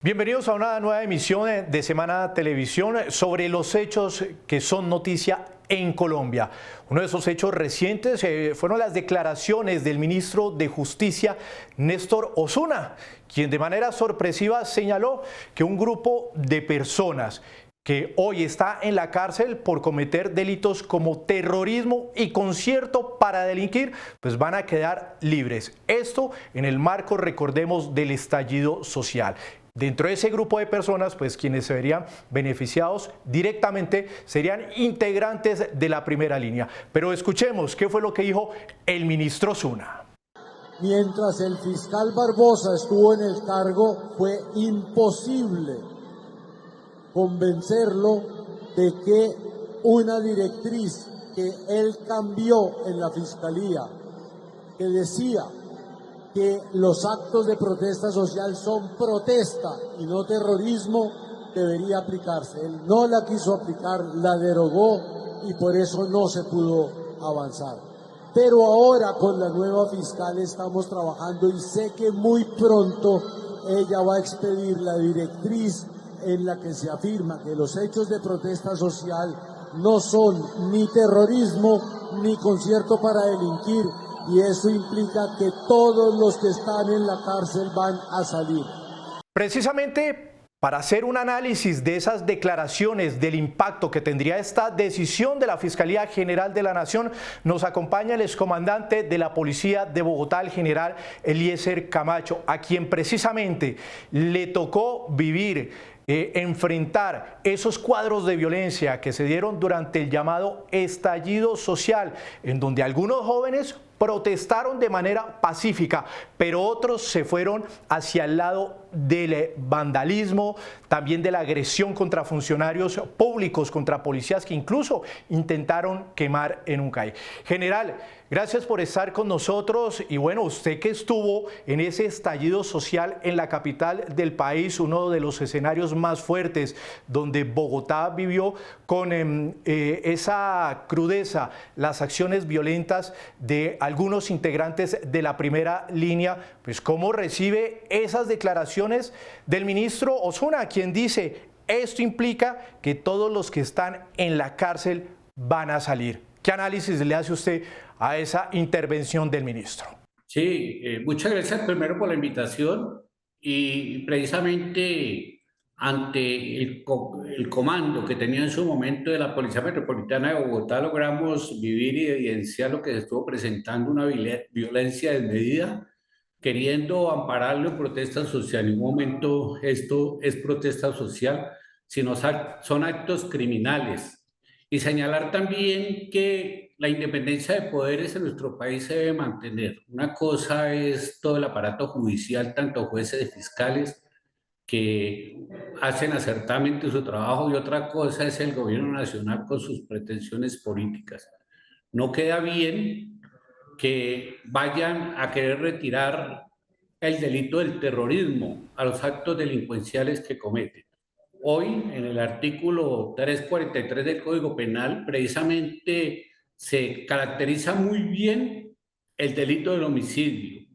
Bienvenidos a una nueva emisión de Semana Televisión sobre los hechos que son noticia en Colombia. Uno de esos hechos recientes fueron las declaraciones del ministro de Justicia, Néstor Osuna, quien de manera sorpresiva señaló que un grupo de personas que hoy está en la cárcel por cometer delitos como terrorismo y concierto para delinquir, pues van a quedar libres. Esto en el marco, recordemos, del estallido social. Dentro de ese grupo de personas, pues quienes se verían beneficiados directamente serían integrantes de la primera línea. Pero escuchemos qué fue lo que dijo el ministro Osuna. Mientras el fiscal Barbosa estuvo en el cargo, fue imposible convencerlo de que una directriz que él cambió en la fiscalía, que decía que los actos de protesta social son protesta y no terrorismo, debería aplicarse. Él no la quiso aplicar, la derogó y por eso no se pudo avanzar. Pero ahora con la nueva fiscal estamos trabajando y sé que muy pronto ella va a expedir la directriz en la que se afirma que los hechos de protesta social no son ni terrorismo ni concierto para delinquir, y eso implica que todos los que están en la cárcel van a salir. Precisamente para hacer un análisis de esas declaraciones, del impacto que tendría esta decisión de la Fiscalía General de la Nación, nos acompaña el excomandante de la Policía de Bogotá, el general Eliezer Camacho, a quien precisamente le tocó vivir, enfrentar esos cuadros de violencia que se dieron durante el llamado estallido social, en donde algunos jóvenes protestaron de manera pacífica, pero otros se fueron hacia el lado del vandalismo, también de la agresión contra funcionarios públicos, contra policías que incluso intentaron quemar en un CAI. General, gracias por estar con nosotros y bueno, usted que estuvo en ese estallido social en la capital del país, uno de los escenarios más fuertes donde Bogotá vivió con esa crudeza, las acciones violentas de algunos integrantes de la primera línea, pues ¿cómo recibe esas declaraciones del ministro Osuna, quien dice esto implica que todos los que están en la cárcel van a salir? ¿Qué análisis le hace usted a esa intervención del ministro? Sí, muchas gracias primero por la invitación y precisamente ante el comando que tenía en su momento de la Policía Metropolitana de Bogotá logramos vivir y evidenciar lo que se estuvo presentando, una violencia desmedida, queriendo ampararlo en protesta social. En ningún momento esto es protesta social, sino son actos criminales. Y señalar también que la independencia de poderes en nuestro país se debe mantener. Una cosa es todo el aparato judicial, tanto jueces y fiscales, que hacen acertadamente su trabajo, y otra cosa es el gobierno nacional con sus pretensiones políticas. No queda bien que vayan a querer retirar el delito del terrorismo a los actos delincuenciales que cometen. Hoy, en el artículo 343 del Código Penal, precisamente se caracteriza muy bien el delito del homicidio,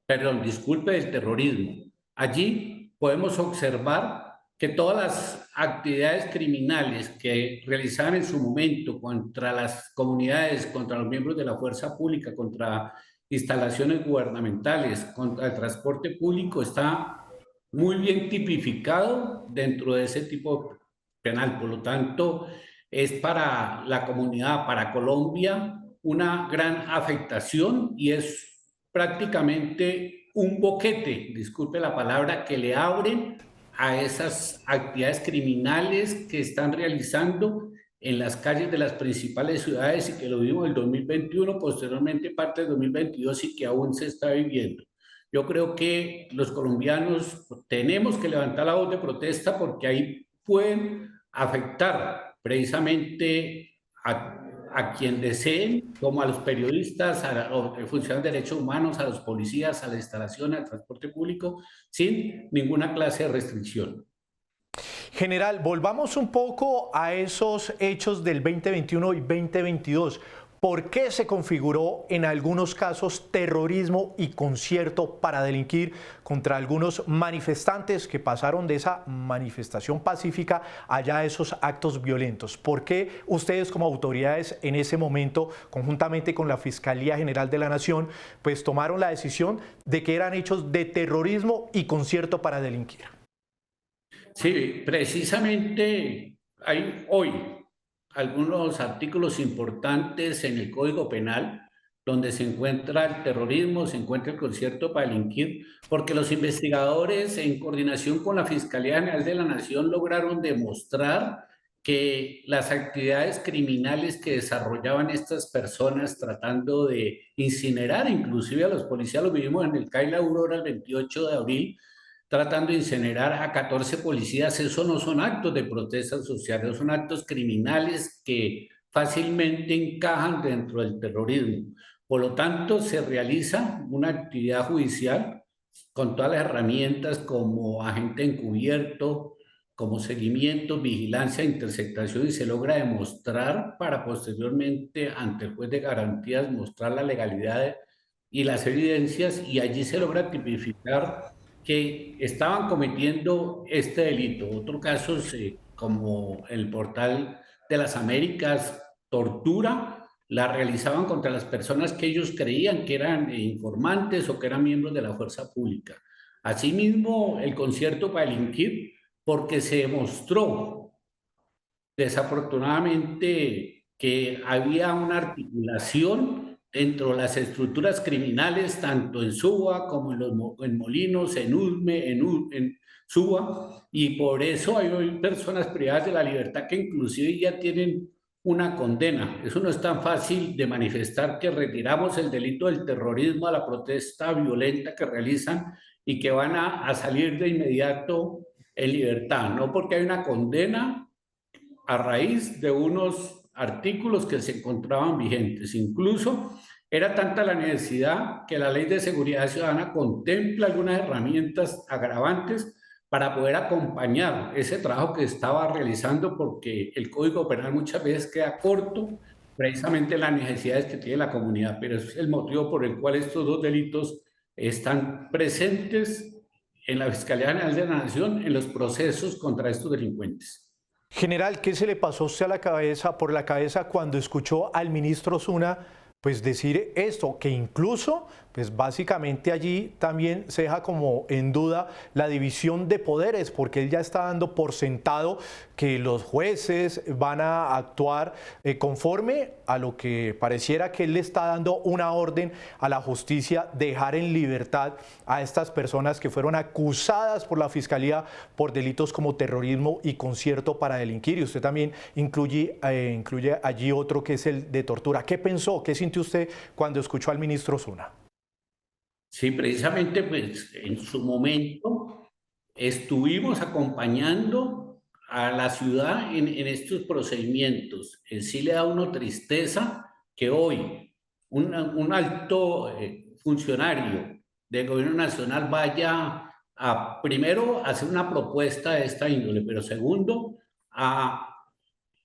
perdón, disculpe, del terrorismo. Allí podemos observar que todas las actividades criminales que realizaban en su momento contra las comunidades, contra los miembros de la fuerza pública, contra instalaciones gubernamentales, contra el transporte público, está muy bien tipificado dentro de ese tipo penal. Por lo tanto, es para la comunidad, para Colombia, una gran afectación y es prácticamente un boquete, disculpe la palabra, que le abren a esas actividades criminales que están realizando en las calles de las principales ciudades y que lo vimos en el 2021, posteriormente parte del 2022 y que aún se está viviendo. Yo creo que los colombianos tenemos que levantar la voz de protesta porque ahí pueden afectar precisamente a quien deseen, como a los periodistas, a los funcionarios de derechos humanos, a los policías, a la instalación, al transporte público, sin ninguna clase de restricción. General, volvamos un poco a esos hechos del 2021 y 2022. ¿Por qué se configuró en algunos casos terrorismo y concierto para delinquir contra algunos manifestantes que pasaron de esa manifestación pacífica allá a esos actos violentos? ¿Por qué ustedes como autoridades en ese momento, conjuntamente con la Fiscalía General de la Nación, pues tomaron la decisión de que eran hechos de terrorismo y concierto para delinquir? Sí, precisamente hay hoy algunos artículos importantes en el Código Penal donde se encuentra el terrorismo, se encuentra el concierto para delinquir, porque los investigadores en coordinación con la Fiscalía General de la Nación lograron demostrar que las actividades criminales que desarrollaban estas personas tratando de incinerar inclusive a los policías, lo vivimos en el CAI La Aurora el 28 de abril, tratando de incinerar a 14 policías. Eso no son actos de protesta social, son actos criminales que fácilmente encajan dentro del terrorismo. Por lo tanto, se realiza una actividad judicial con todas las herramientas como agente encubierto, como seguimiento, vigilancia, interceptación, y se logra demostrar para posteriormente ante el juez de garantías mostrar la legalidad y las evidencias, y allí se logra tipificar que estaban cometiendo este delito. Otros casos, como el Portal de las Américas, tortura, la realizaban contra las personas que ellos creían que eran informantes o que eran miembros de la fuerza pública. Asimismo, el concierto para delinquir, porque se demostró desafortunadamente que había una articulación dentro de las estructuras criminales, tanto en Suba como en Molinos, en Usme, en Suba, y por eso hay hoy personas privadas de la libertad que inclusive ya tienen una condena. Eso no es tan fácil de manifestar, que retiramos el delito del terrorismo a la protesta violenta que realizan y que van a salir de inmediato en libertad, no porque hay una condena a raíz de unos artículos que se encontraban vigentes. Incluso era tanta la necesidad que la Ley de Seguridad Ciudadana contempla algunas herramientas agravantes para poder acompañar ese trabajo que estaba realizando, porque el Código Penal muchas veces queda corto precisamente en las necesidades que tiene la comunidad, pero es el motivo por el cual estos dos delitos están presentes en la Fiscalía General de la Nación en los procesos contra estos delincuentes. General, ¿qué se le pasó a usted por la cabeza cuando escuchó al ministro Osuna pues decir esto, que incluso pues básicamente allí también se deja como en duda la división de poderes, porque él ya está dando por sentado que los jueces van a actuar conforme a lo que pareciera que él le está dando una orden a la justicia, dejar en libertad a estas personas que fueron acusadas por la Fiscalía por delitos como terrorismo y concierto para delinquir? Y usted también incluye allí otro que es el de tortura. ¿Qué pensó? ¿Qué sintió usted cuando escuchó al ministro Osuna? Sí, precisamente, pues en su momento estuvimos acompañando a la ciudad en estos procedimientos. Sí le da a uno tristeza que hoy un alto funcionario del gobierno nacional vaya a, primero, hacer una propuesta de esta índole, pero segundo, a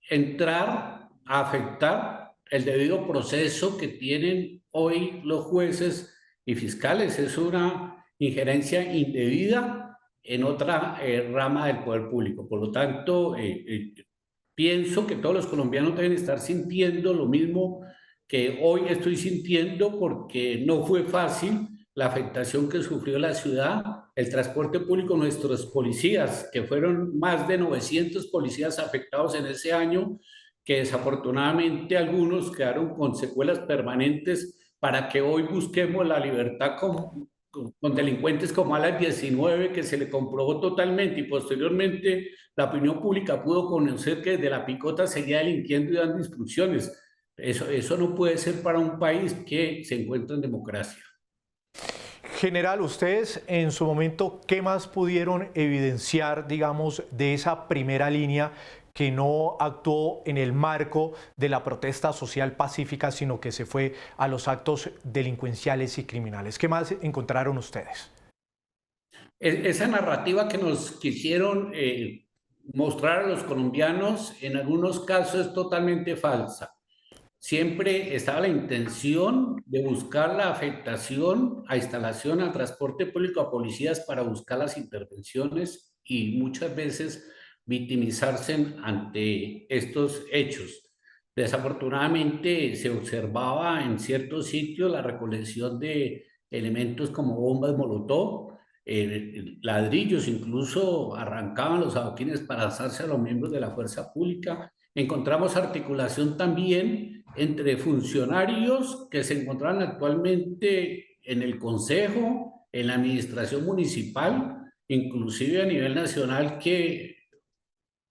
entrar a afectar el debido proceso que tienen hoy los jueces y fiscales. Es una injerencia indebida en otra rama del poder público. Por lo tanto, pienso que todos los colombianos deben estar sintiendo lo mismo que hoy estoy sintiendo, porque no fue fácil la afectación que sufrió la ciudad, el transporte público, nuestros policías, que fueron más de 900 policías afectados en ese año, que desafortunadamente algunos quedaron con secuelas permanentes, para que hoy busquemos la libertad con delincuentes como a las 19, que se le comprobó totalmente, y posteriormente la opinión pública pudo conocer que desde la picota seguía delinquiendo y dando instrucciones. Eso no puede ser para un país que se encuentra en democracia. General, ustedes en su momento, ¿qué más pudieron evidenciar, digamos, de esa primera línea que no actuó en el marco de la protesta social pacífica, sino que se fue a los actos delincuenciales y criminales? ¿Qué más encontraron ustedes? Esa narrativa que nos quisieron mostrar a los colombianos en algunos casos es totalmente falsa. siempre estaba la intención de buscar la afectación a instalación, a transporte público, a policías para buscar las intervenciones y muchas veces victimizarse ante estos hechos. Desafortunadamente se observaba en ciertos sitios la recolección de elementos como bombas molotov, ladrillos, incluso arrancaban los adoquines para alzarse a los miembros de la fuerza pública. Encontramos articulación también entre funcionarios que se encontraban actualmente en el Consejo, en la administración municipal, inclusive a nivel nacional, que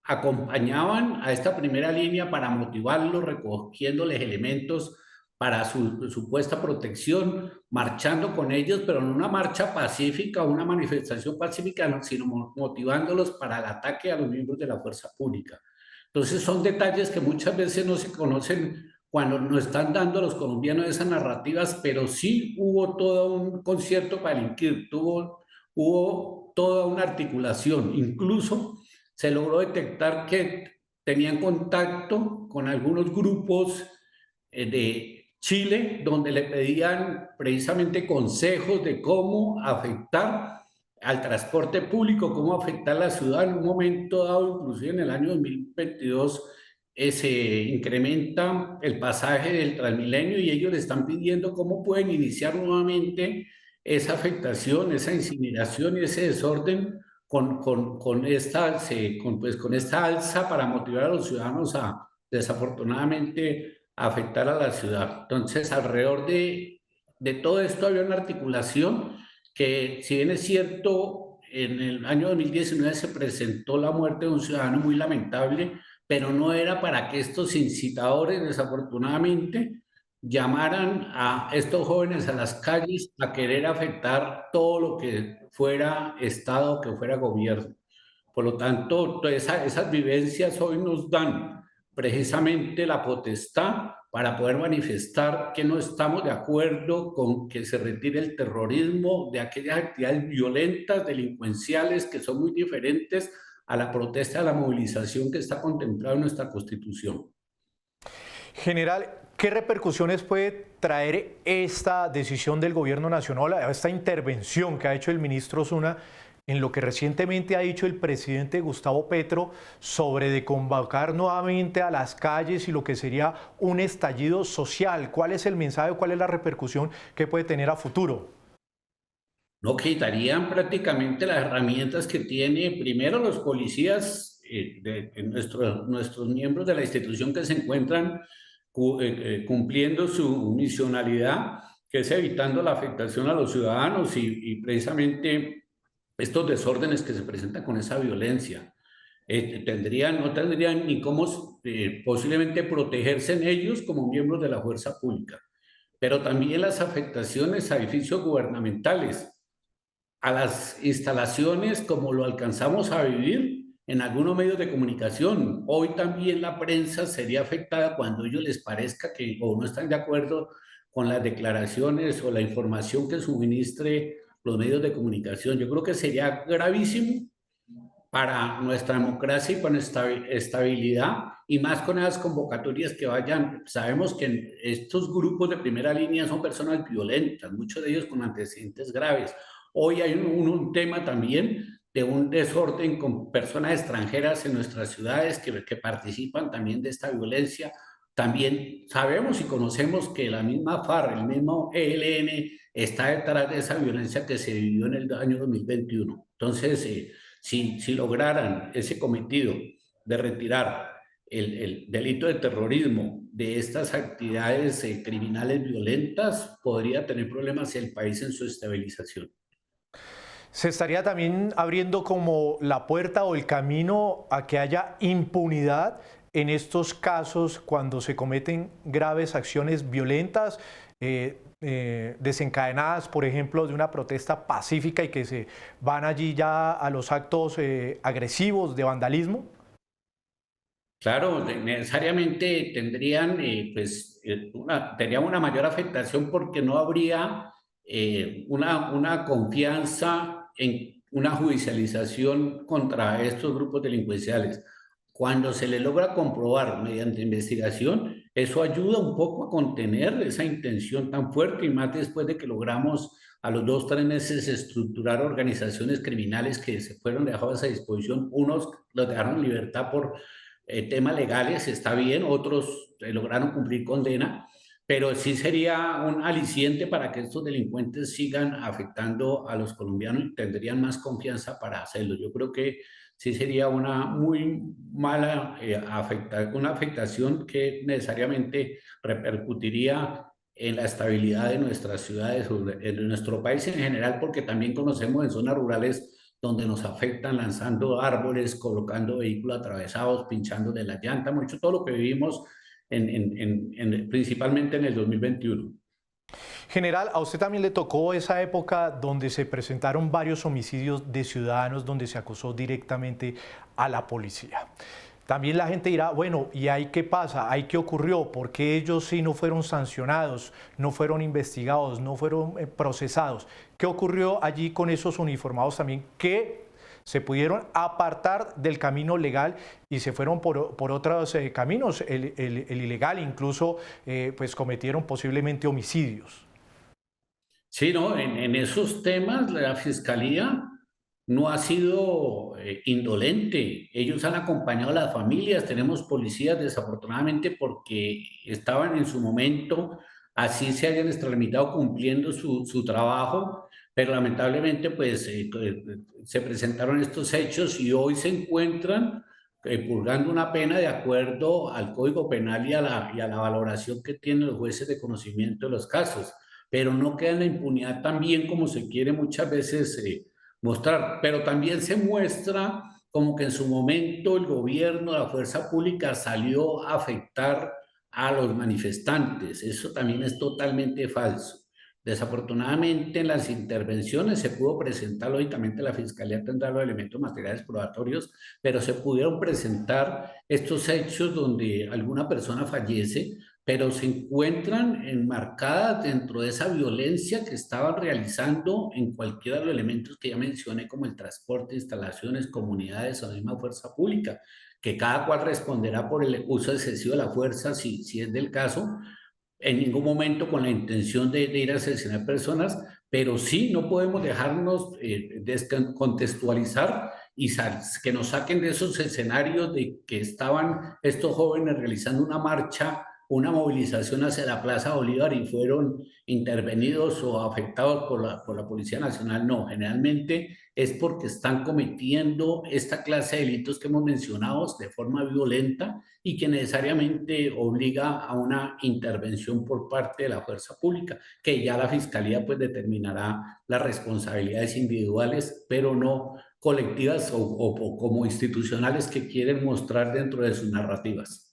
acompañaban a esta primera línea para motivarlos, recogiéndoles elementos para su supuesta protección, marchando con ellos, pero no una marcha pacífica o una manifestación pacífica, no, sino motivándolos para el ataque a los miembros de la fuerza pública. Entonces son detalles que muchas veces no se conocen cuando nos están dando los colombianos esas narrativas, pero sí hubo todo un concierto para delinquir, hubo toda una articulación, incluso se logró detectar que tenían contacto con algunos grupos de Chile, donde le pedían precisamente consejos de cómo afectar al transporte público, cómo afectar la ciudad en un momento dado, inclusive en el año 2022, se incrementa el pasaje del Transmilenio y ellos le están pidiendo cómo pueden iniciar nuevamente esa afectación, esa incineración y ese desorden con esta alza para motivar a los ciudadanos a, desafortunadamente, a afectar a la ciudad. Entonces, alrededor de todo esto había una articulación que, si bien es cierto, en el año 2019 se presentó la muerte de un ciudadano muy lamentable, pero no era para que estos incitadores, desafortunadamente, llamaran a estos jóvenes a las calles a querer afectar todo lo que fuera Estado, que fuera gobierno. Por lo tanto, esas vivencias hoy nos dan precisamente la potestad para poder manifestar que no estamos de acuerdo con que se retire el terrorismo de aquellas actividades violentas, delincuenciales, que son muy diferentes a la protesta, a la movilización que está contemplada en nuestra Constitución. General, ¿qué repercusiones puede traer esta decisión del gobierno nacional, esta intervención que ha hecho el ministro Osuna en lo que recientemente ha dicho el presidente Gustavo Petro sobre de convocar nuevamente a las calles y lo que sería un estallido social? ¿Cuál es el mensaje, cuál es la repercusión que puede tener a futuro? No quitarían prácticamente las herramientas que tiene primero los policías, nuestros miembros de la institución que se encuentran cumpliendo su misionalidad, que es evitando la afectación a los ciudadanos y precisamente estos desórdenes que se presentan con esa violencia. No tendrían ni cómo posiblemente protegerse en ellos como miembros de la fuerza pública, pero también las afectaciones a edificios gubernamentales, a las instalaciones como lo alcanzamos a vivir en algunos medios de comunicación. Hoy también la prensa sería afectada cuando a ellos les parezca que o no están de acuerdo con las declaraciones o la información que suministre los medios de comunicación. Yo creo que sería gravísimo para nuestra democracia y para nuestra estabilidad, y más con esas convocatorias que vayan. Sabemos que estos grupos de primera línea son personas violentas, muchos de ellos con antecedentes graves. Hoy hay un tema también de un desorden con personas extranjeras en nuestras ciudades que participan también de esta violencia. También sabemos y conocemos que la misma FARC, el mismo ELN, está detrás de esa violencia que se vivió en el año 2021. Entonces, si lograran ese cometido de retirar el delito de terrorismo de estas actividades criminales violentas, podría tener problemas el país en su estabilización. ¿Se estaría también abriendo como la puerta o el camino a que haya impunidad en estos casos cuando se cometen graves acciones violentas, desencadenadas, por ejemplo, de una protesta pacífica y que se van allí ya a los actos agresivos de vandalismo? Claro, necesariamente tendrían una mayor afectación porque no habría una confianza en una judicialización contra estos grupos delincuenciales. Cuando se les logra comprobar mediante investigación eso ayuda un poco a contener esa intención tan fuerte y más después de que logramos a los 2, 3 meses estructurar organizaciones criminales que se fueron dejadas a disposición. Unos los dejaron en libertad por temas legales, está bien, otros lograron cumplir condena, pero sí sería un aliciente para que estos delincuentes sigan afectando a los colombianos y tendrían más confianza para hacerlo. Yo creo que sí sería una muy mala una afectación que necesariamente repercutiría en la estabilidad de nuestras ciudades, o en nuestro país en general, porque también conocemos en zonas rurales donde nos afectan lanzando árboles, colocando vehículos atravesados, pinchando de la llanta, mucho todo lo que vivimos principalmente en el 2021. General, a usted también le tocó esa época donde se presentaron varios homicidios de ciudadanos, donde se acusó directamente a la policía. También la gente dirá, bueno, ¿y ahí qué pasa? ¿Ahí qué ocurrió? ¿Por qué ellos sí no fueron sancionados, no fueron investigados, no fueron procesados? ¿Qué ocurrió allí con esos uniformados también que se pudieron apartar del camino legal y se fueron por otros caminos, el ilegal, incluso pues cometieron posiblemente homicidios? Sí, no, en esos temas la Fiscalía no ha sido indolente. Ellos han acompañado a las familias. Tenemos policías, desafortunadamente, porque estaban en su momento, así se hayan extralimitado cumpliendo su trabajo, pero lamentablemente pues se presentaron estos hechos y hoy se encuentran purgando una pena de acuerdo al Código Penal y a la valoración que tienen los jueces de conocimiento de los casos, pero no queda en la impunidad tan bien como se quiere muchas veces mostrar, pero también se muestra como que en su momento el gobierno, la fuerza pública salió a afectar a los manifestantes. Eso también es totalmente falso. Desafortunadamente en las intervenciones se pudo presentar, lógicamente la Fiscalía tendrá los elementos materiales probatorios, pero se pudieron presentar estos hechos donde alguna persona fallece, pero se encuentran enmarcadas dentro de esa violencia que estaban realizando en cualquiera de los elementos que ya mencioné, como el transporte, instalaciones, comunidades o la misma fuerza pública, que cada cual responderá por el uso excesivo de la fuerza si es del caso, en ningún momento con la intención de ir a asesinar personas, pero sí no podemos dejarnos descontextualizar y que nos saquen de esos escenarios de que estaban estos jóvenes realizando una marcha, una movilización hacia la Plaza Bolívar y fueron intervenidos o afectados por la Policía Nacional. No, generalmente es porque están cometiendo esta clase de delitos que hemos mencionado de forma violenta y que necesariamente obliga a una intervención por parte de la fuerza pública, que ya la Fiscalía pues determinará las responsabilidades individuales, pero no colectivas o como institucionales que quieren mostrar dentro de sus narrativas.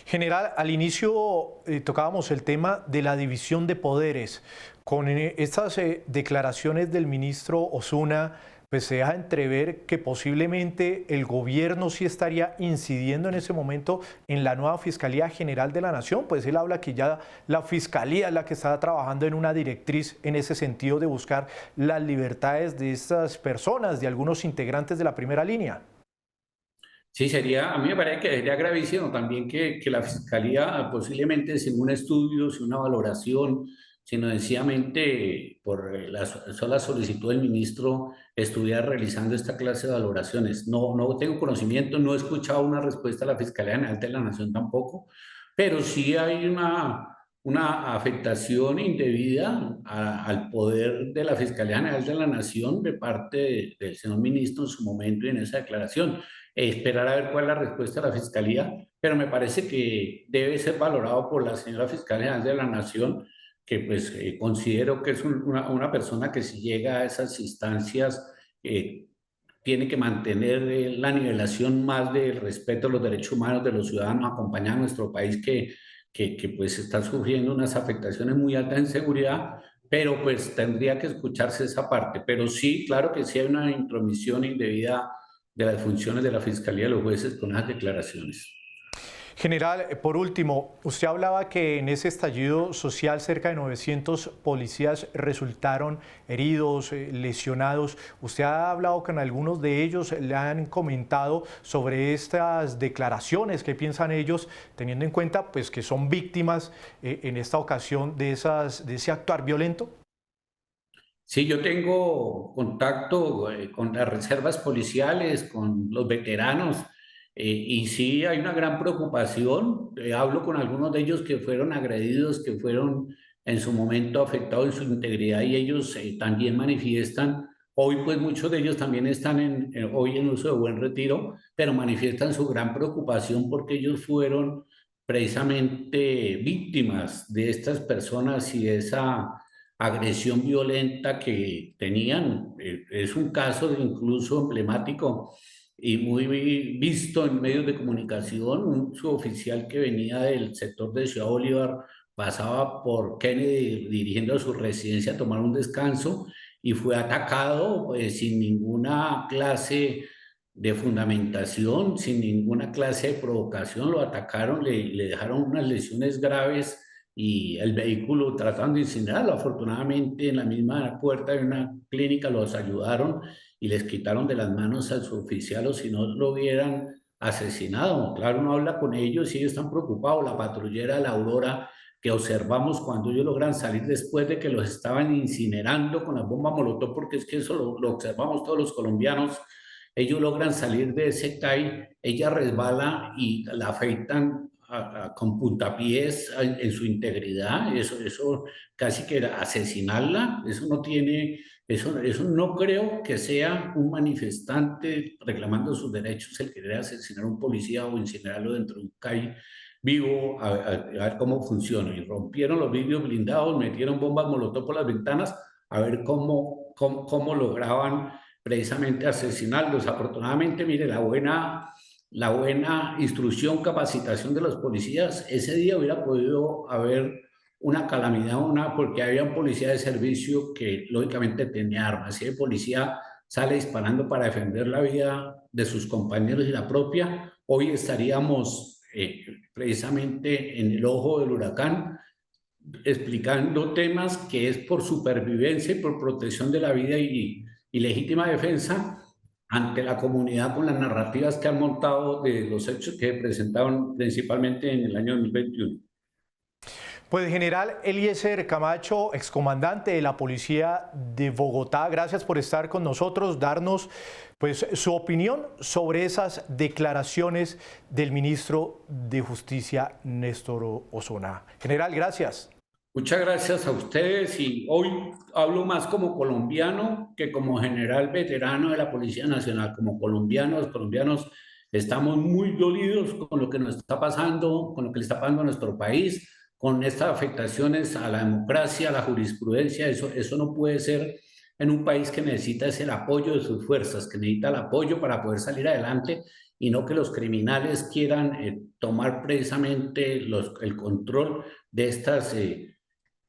General, al inicio tocábamos el tema de la división de poderes. Con estas declaraciones del ministro Osuna, pues se deja entrever que posiblemente el gobierno sí estaría incidiendo en ese momento en la nueva Fiscalía General de la Nación, pues él habla que ya la Fiscalía es la que está trabajando en una directriz en ese sentido de buscar las libertades de estas personas, de algunos integrantes de la primera línea. Sí, a mí me parece que sería gravísimo también que la Fiscalía, posiblemente sin un estudio, sin una valoración, sino sencillamente por la sola solicitud del ministro, estuviera realizando esta clase de valoraciones. No tengo conocimiento, no he escuchado una respuesta de la Fiscalía General de la Nación tampoco, pero sí hay una afectación indebida al poder de la Fiscalía General de la Nación de parte del señor ministro en su momento y en esa declaración. Esperar a ver cuál es la respuesta de la Fiscalía, pero me parece que debe ser valorado por la señora Fiscal General de la Nación, que pues considero que es una persona que si llega a esas instancias tiene que mantener la nivelación más del respeto a los derechos humanos de los ciudadanos, acompañar a nuestro país que pues está sufriendo unas afectaciones muy altas en seguridad, pero pues tendría que escucharse esa parte. Pero sí, claro que sí hay una intromisión indebida de las funciones de la Fiscalía de los jueces con esas declaraciones. General, por último, usted hablaba que en ese estallido social cerca de 900 policías resultaron heridos, lesionados. Usted ha hablado con algunos de ellos, le han comentado sobre estas declaraciones, qué piensan ellos, teniendo en cuenta pues, que son víctimas en esta ocasión de ese actuar violento. Sí, yo tengo contacto con las reservas policiales, con los veteranos, y sí hay una gran preocupación. Hablo con algunos de ellos que fueron agredidos, que fueron en su momento afectados en su integridad y ellos también manifiestan. Hoy pues muchos de ellos también están hoy en uso de buen retiro, pero manifiestan su gran preocupación porque ellos fueron precisamente víctimas de estas personas y de esa agresión violenta que tenían. Es un caso incluso emblemático y muy visto en medios de comunicación. Un suboficial que venía del sector de Ciudad Bolívar pasaba por Kennedy dirigiendo a su residencia a tomar un descanso y fue atacado sin ninguna clase de fundamentación, sin ninguna clase de provocación. Lo atacaron, le dejaron unas lesiones graves y el vehículo tratando de incinerarlo. Afortunadamente, en la misma puerta de una clínica los ayudaron y les quitaron de las manos al suboficial, o si no lo hubieran asesinado. Claro, uno habla con ellos y ellos están preocupados. La patrullera La Aurora, que observamos cuando ellos logran salir después de que los estaban incinerando con la bomba molotov, porque es que eso lo observamos todos los colombianos. Ellos logran salir de ese CAI, ella resbala y la afeitan con puntapiés en su integridad. Eso casi que era asesinarla. Eso no tiene, eso no creo que sea un manifestante reclamando sus derechos el querer asesinar a un policía o incinerarlo dentro de un CAI vivo, a ver cómo funciona. Y rompieron los vidrios blindados, metieron bombas molotov por las ventanas a ver cómo lograban precisamente asesinarlos. Afortunadamente, mire, la buena instrucción, capacitación de los policías, ese día hubiera podido haber una calamidad, porque había un policía de servicio que lógicamente tenía armas. Si el policía sale disparando para defender la vida de sus compañeros y la propia, hoy estaríamos precisamente en el ojo del huracán, explicando temas que es por supervivencia y por protección de la vida y legítima defensa ante la comunidad con las narrativas que han montado de los hechos que presentaron principalmente en el año 2021. Pues general Eliezer Camacho, excomandante de la Policía de Bogotá, gracias por estar con nosotros, darnos pues su opinión sobre esas declaraciones del ministro de Justicia, Néstor Osuna. General, gracias. Muchas gracias a ustedes y hoy hablo más como colombiano que como general veterano de la Policía Nacional. Como colombianos, los colombianos estamos muy dolidos con lo que nos está pasando, con lo que le está pasando a nuestro país, con estas afectaciones a la democracia, a la jurisprudencia. Eso no puede ser en un país que necesita ese apoyo de sus fuerzas, que necesita el apoyo para poder salir adelante y no que los criminales quieran tomar precisamente el control de estas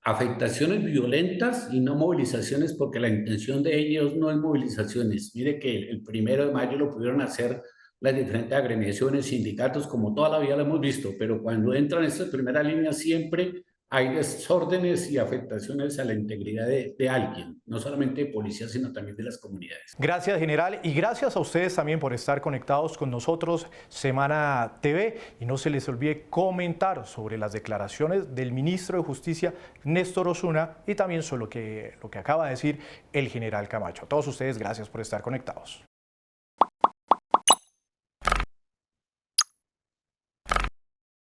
afectaciones violentas y no movilizaciones, porque la intención de ellos no es movilizaciones. Mire que el 1 de mayo lo pudieron hacer las diferentes agremiaciones, sindicatos, como toda la vida lo hemos visto, pero cuando entran en esta primera línea siempre hay desórdenes y afectaciones a la integridad de alguien, no solamente de policías, sino también de las comunidades. Gracias, general, y gracias a ustedes también por estar conectados con nosotros, Semana TV, y no se les olvide comentar sobre las declaraciones del ministro de Justicia, Néstor Osuna, y también sobre lo que acaba de decir el general Camacho. A todos ustedes, gracias por estar conectados.